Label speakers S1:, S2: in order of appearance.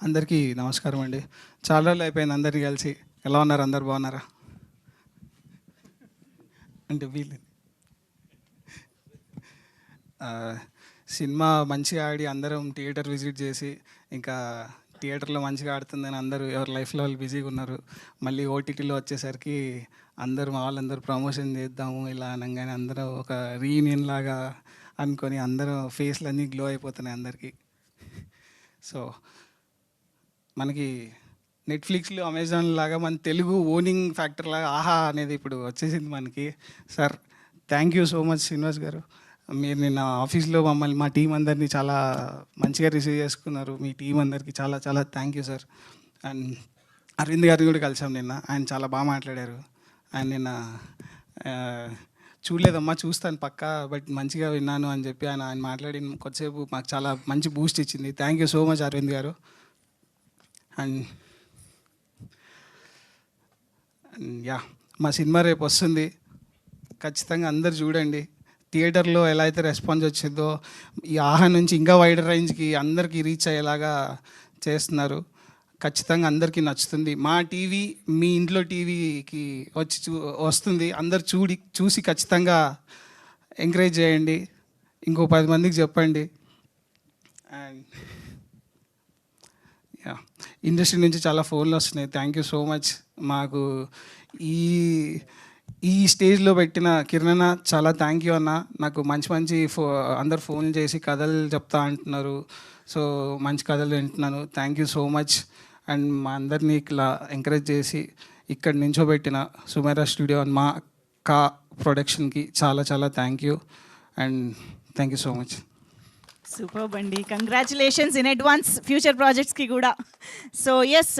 S1: అందరికీ నమస్కారం అండి. చాలా రోజులు అయిపోయింది అందరిని కలిసి. ఎలా ఉన్నారు? అందరు బాగున్నారా? అంటే వీళ్ళు సినిమా మంచిగా ఆడి అందరం థియేటర్ విజిట్ చేసి, ఇంకా థియేటర్లో మంచిగా ఆడుతుందని అందరూ ఎవరి లైఫ్లో వాళ్ళు బిజీగా ఉన్నారు. మళ్ళీ ఓటీటీలో వచ్చేసరికి అందరూ మా వాళ్ళందరూ ప్రమోషన్ చేద్దాము ఇలా అనగానే అందరూ ఒక రీయూనియన్ లాగా అనుకొని అందరూ ఫేస్లు అన్నీ గ్లో అయిపోతున్నాయి అందరికీ. సో మనకి నెట్‌ఫ్లిక్స్‌లో, అమెజాన్ లాగా మన తెలుగు ఓనింగ్ ఫ్యాక్టర్ లాగా 'ఆహా' అనేది ఇప్పుడు వచ్చేసింది మనకి. Sir thank you so much Srinivas గారు. మీరు నిన్న ఆఫీస్‌లో మమ్మల్ని మా టీం అందరినీ చాలా మంచిగా రిసీవ్ చేసుకున్నారు. మీ టీం అందరికీ చాలా చాలా thank you sir. And Arvind గారిని కూడా కలిసాం నిన్న. ఆయన చాలా బాగా మాట్లాడారు. ఆయన నిన్న చూడలేదమ్మా చూస్తాను పక్కా, బట్ మంచిగా విన్నాను అని చెప్పి ఆయన ఆయన మాట్లాడిన కొద్దిసేపు మాకు చాలా మంచి బూస్ట్ ఇచ్చింది. Thank you so much Arvind గారు. అండ్ యా, మా సినిమా రేపు వస్తుంది. ఖచ్చితంగా అందరు చూడండి. థియేటర్లో ఎలా అయితే రెస్పాన్స్ వచ్చిందో ఈ ఆహా నుంచి ఇంకా వైడర్ రేంజ్కి అందరికీ రీచ్ అయ్యేలాగా చేస్తున్నారు. ఖచ్చితంగా అందరికీ నచ్చుతుంది. మా టీవీ మీ ఇంట్లో టీవీకి వచ్చి వస్తుంది. అందరు చూసి ఖచ్చితంగా ఎంకరేజ్ చేయండి. ఇంకో 10 మందికి చెప్పండి. అండ్ యా, ఇండస్ట్రీ నుంచి చాలా ఫోన్లు వస్తున్నాయి. Thank you so much. మాకు ఈ ఈ స్టేజ్లో పెట్టిన కిరణ్ చాలా థ్యాంక్ యూ అన్న. నాకు మంచి మంచి అందరు ఫోన్లు చేసి కథలు చెప్తా అంటున్నారు. సో మంచి కథలు వింటున్నాను. Thank you so much. And మా అందరినీ ఇట్లా ఎంకరేజ్ చేసి ఇక్కడ నించోబెట్టిన సుమేరా స్టూడియో అండ్ మా కా ప్రొడక్షన్కి చాలా చాలా thank you. And thank you so much.
S2: Super అండి, కంగ్రాచులేషన్స్ ఇన్ అడ్వాన్స్ ఫ్యూచర్ ప్రాజెక్ట్స్కి కూడా. So yes